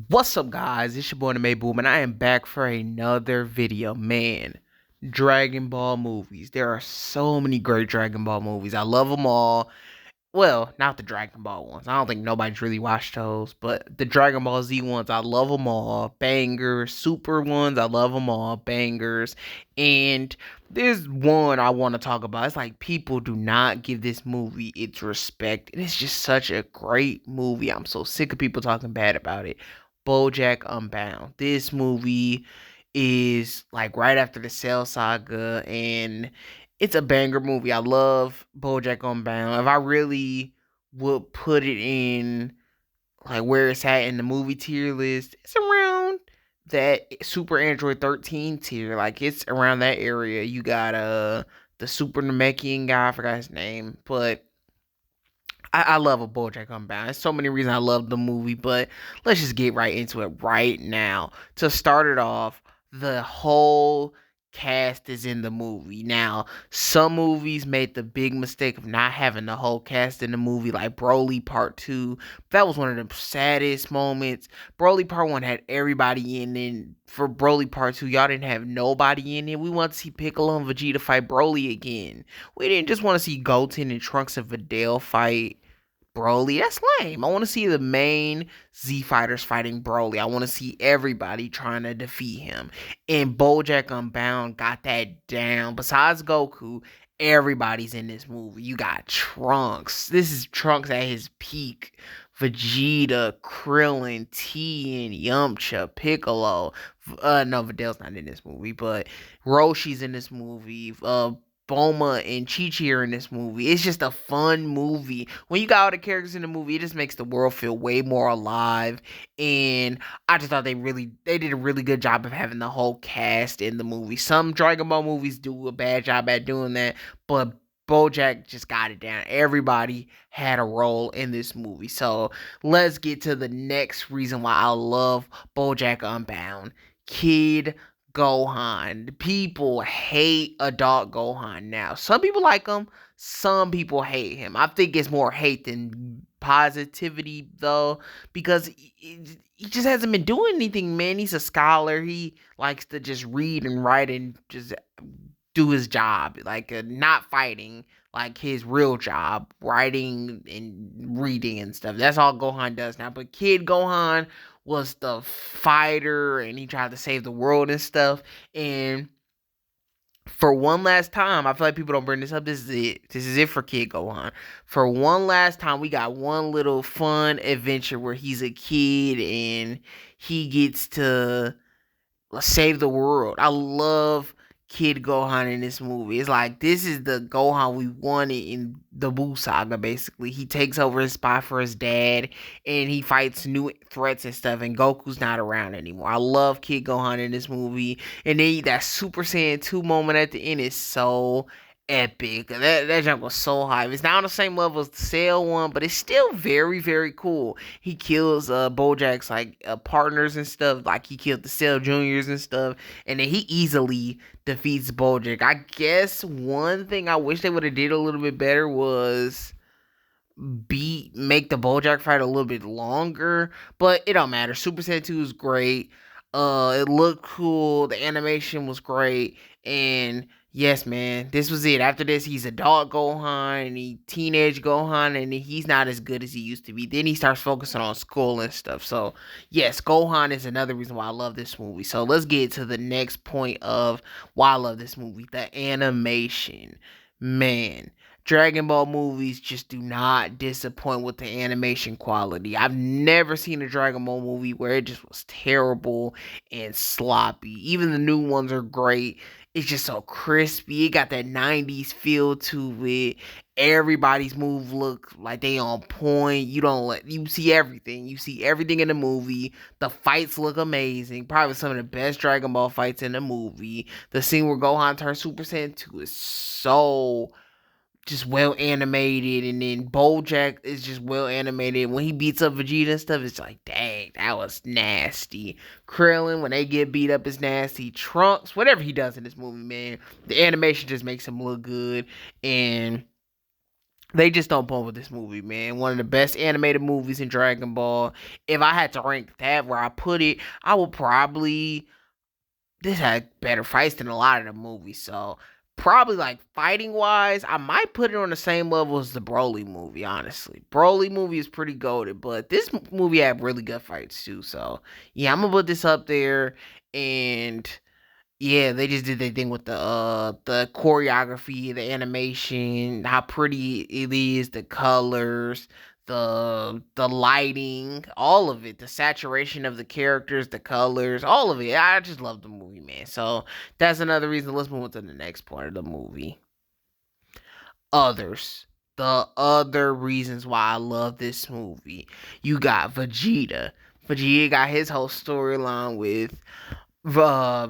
What's up, guys? It's your boy the Boom, and I am back for another video. Man, Dragon Ball movies. There are so many great Dragon Ball movies. I love them all. Well, not the Dragon Ball ones. I don't think nobody's really watched those, but the Dragon Ball Z ones, I love them all. Bangers. Super ones, I love them all. Bangers. And there's one I want to talk about. It's like people do not give this movie its respect. And it's just such a great movie. I'm so sick of people talking bad about it. Bojack Unbound. This movie is like right after the Cell Saga, and it's a banger movie. I love Bojack Unbound. If I really would put it in like where it's at in the movie tier list, it's around that Super Android 13 tier. Like it's around that area. You got the Super Namekian guy, I forgot his name, but I love a Bojack Unbound. There's so many reasons I love the movie, but let's just get right into it right now. To start it off, the whole cast is in the movie. Now, some movies made the big mistake of not having the whole cast in the movie, like Broly Part 2. That was one of the saddest moments. Broly Part 1 had everybody in, and for Broly Part 2, y'all didn't have nobody in it. We want to see Piccolo and Vegeta fight Broly again. We didn't just want to see Goten and Trunks and Videl fight Broly. That's lame. I want to see the main Z fighters fighting Broly. I want to see everybody trying to defeat him. And Bojack Unbound got that down. Besides Goku, everybody's in this movie. You got Trunks. This is Trunks at his peak. Vegeta, Krillin, Tien, Yamcha, Piccolo. No, Videl's not in this movie, but Roshi's in this movie. Boma and Chi-Chi are in this movie. It's just a fun movie. When you got all the characters in the movie, it just makes the world feel way more alive. And I just thought they did a really good job of having the whole cast in the movie. Some Dragon Ball movies do a bad job at doing that, but Bojack just got it down. Everybody had a role in this movie. So let's get to the next reason why I love Bojack Unbound. Kid Gohan. People hate adult Gohan now. Some people like him, some people hate him. I think it's more hate than positivity, though, because he just hasn't been doing anything, man. He's a scholar. He likes to just read and write and just do his job, like not fighting, like his real job, writing and reading and stuff. That's all Gohan does now. But Kid Gohan was the fighter, and he tried to save the world and stuff. And for one last time, I feel like people don't bring this up. This is it. This is it for Kid Gohan. For one last time, we got one little fun adventure where he's a kid and he gets to save the world. I love Kid Gohan in this movie. It's like this is the Gohan we wanted in the Buu saga. Basically, he takes over his spot for his dad, and he fights new threats and stuff. And Goku's not around anymore. I love Kid Gohan in this movie, and then that Super Saiyan 2 moment at the end is so epic. That jump was so hype. It's not on the same level as the Cell one, but it's still very, very cool. He kills Bojack's like partners and stuff. Like he killed the Cell Juniors and stuff, and then he easily defeats Bojack. I guess one thing I wish they would have did a little bit better was make the Bojack fight a little bit longer, but it don't matter. Super Saiyan 2 is great. It looked cool. The animation was great, and yes, man, this was it. After this, he's adult Gohan, and he teenage Gohan, and he's not as good as he used to be. Then he starts focusing on school and stuff. So, yes, Gohan is another reason why I love this movie. So, let's get to the next point of why I love this movie, the animation. Man, Dragon Ball movies just do not disappoint with the animation quality. I've never seen a Dragon Ball movie where it just was terrible and sloppy. Even the new ones are great. It's just so crispy. It got that 90s feel to it. Everybody's move look like they on point. You see everything. You see everything in the movie. The fights look amazing. Probably some of the best Dragon Ball fights in the movie. The scene where Gohan turns Super Saiyan 2 is so just well animated, and then Bojack is just well animated. When he beats up Vegeta and stuff, it's like, dang, that was nasty. Krillin, when they get beat up, is nasty. Trunks, whatever he does in this movie, man, the animation just makes him look good. And They just don't pump with this movie, man. One of the best animated movies in Dragon Ball. If I had to rank that where I put it, I would probably this had better fights than a lot of the movies. So probably like fighting wise, I might put it on the same level as the Broly movie. Honestly, Broly movie is pretty goated, but this movie had really good fights too. So yeah, I'm gonna put this up there. And yeah, they just did their thing with the choreography, the animation, how pretty it is, the colors, the lighting, all of it, the saturation of the characters, the colors, all of it. I just love the movie, man. So that's another reason. Let's move on to the next part of the movie. Others. The other reasons why I love this movie. You got Vegeta. Vegeta got his whole storyline with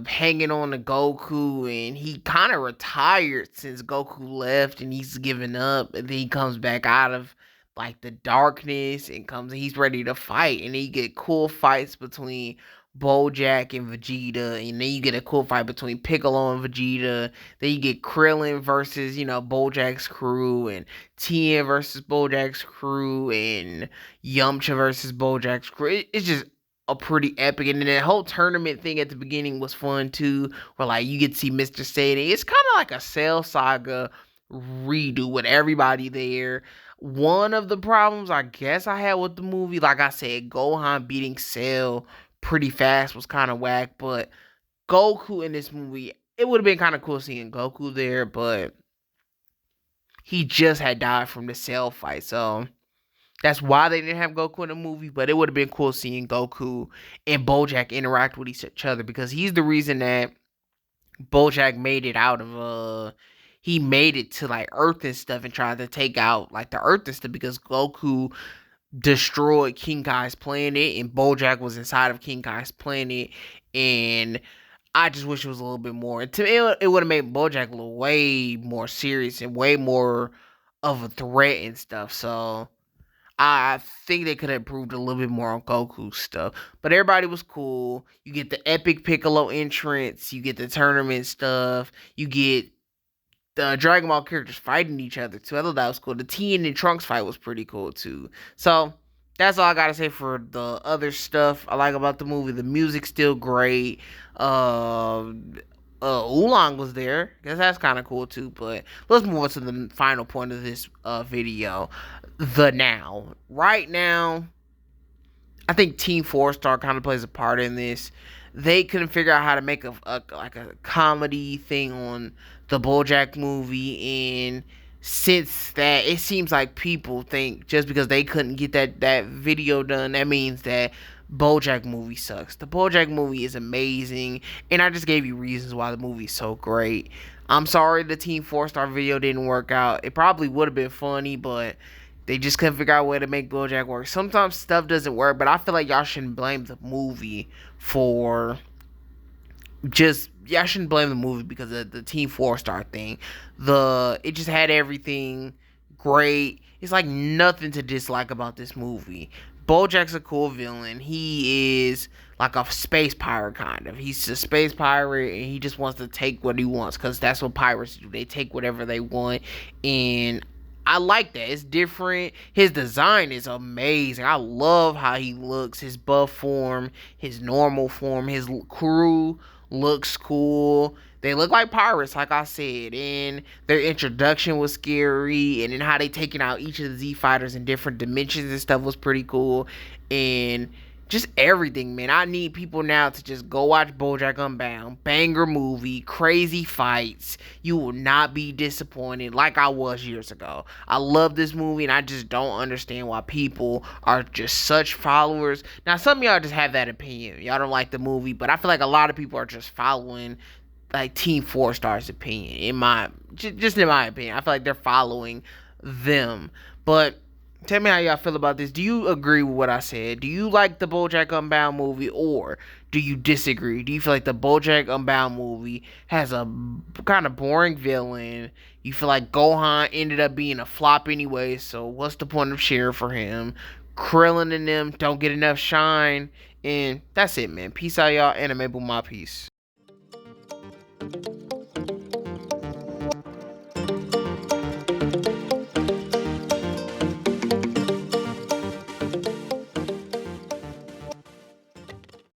hanging on to Goku, and he kind of retired since Goku left, and he's given up, and then he comes back out of like the darkness and he's ready to fight, and then you get cool fights between Bojack and Vegeta, and then you get a cool fight between Piccolo and Vegeta. Then you get Krillin versus Bojack's crew, and Tien versus Bojack's crew, and Yamcha versus Bojack's crew. It's just a pretty epic, and then that whole tournament thing at the beginning was fun too, where like you get to see Mr. Satan. It's kind of like a Cell Saga redo with everybody there. One of the problems I guess I had with the movie, like I said, Gohan beating Cell pretty fast was kind of whack, but Goku in this movie, it would have been kind of cool seeing Goku there, but he just had died from the Cell fight, so that's why they didn't have Goku in the movie, but it would have been cool seeing Goku and Bojack interact with each other, because he's the reason that Bojack made it out of he made it to like Earth and stuff and tried to take out like the Earth and stuff, because Goku destroyed King Kai's planet and Bojack was inside of King Kai's planet. And I just wish it was a little bit more. To me, it would have made Bojack look way more serious and way more of a threat and stuff. So I think they could have improved a little bit more on Goku's stuff. But everybody was cool. You get the epic Piccolo entrance. You get the tournament stuff. You get the Dragon Ball characters fighting each other too. I thought that was cool. The Tien and Trunks fight was pretty cool too. So that's all I gotta say for the other stuff I like about the movie. The music's still great. Oolong was there. Guess that's kind of cool too. But let's move on to the final point of this video. The now. Right now, I think Team Four Star kind of plays a part in this. They couldn't figure out how to make a comedy thing on the BoJack movie, and since that, it seems like people think just because they couldn't get that video done, that means that BoJack movie sucks. The BoJack movie is amazing, and I just gave you reasons why the movie is so great. I'm sorry the Team Four Star video didn't work out. It probably would have been funny, but they just couldn't figure out a way to make BoJack work. Sometimes stuff doesn't work, but I feel like y'all shouldn't blame the movie for y'all shouldn't blame the movie because of the Team Four Star thing. It just had everything great. It's like nothing to dislike about this movie. Bojack's a cool villain. He is like a space pirate kind of. He's a space pirate and he just wants to take what he wants, because that's what pirates do. They take whatever they want, and I like that. It's different. His design is amazing. I love how he looks. His buff form, his normal form, his crew looks cool. They look like pirates, like I said. And their introduction was scary. And then how they taking out each of the Z fighters in different dimensions and stuff was pretty cool. And just everything, man. I need people now to just go watch BoJack Unbound. Banger movie, crazy fights. You will not be disappointed like I was years ago. I love this movie, and I just don't understand why people are just such followers. Now, some of y'all just have that opinion. Y'all don't like the movie, but I feel like a lot of people are just following like Team Four Star's opinion. In my opinion, I feel like they're following them. But tell me how y'all feel about this. Do you agree with what I said? Do you like the BoJack Unbound movie, or do you disagree? Do you feel like the BoJack Unbound movie has a kind of boring villain? You feel like Gohan ended up being a flop anyway, so what's the point of cheering for him? Krillin and them don't get enough shine, and that's it, man. Peace out, y'all. Anime Boom, my peace.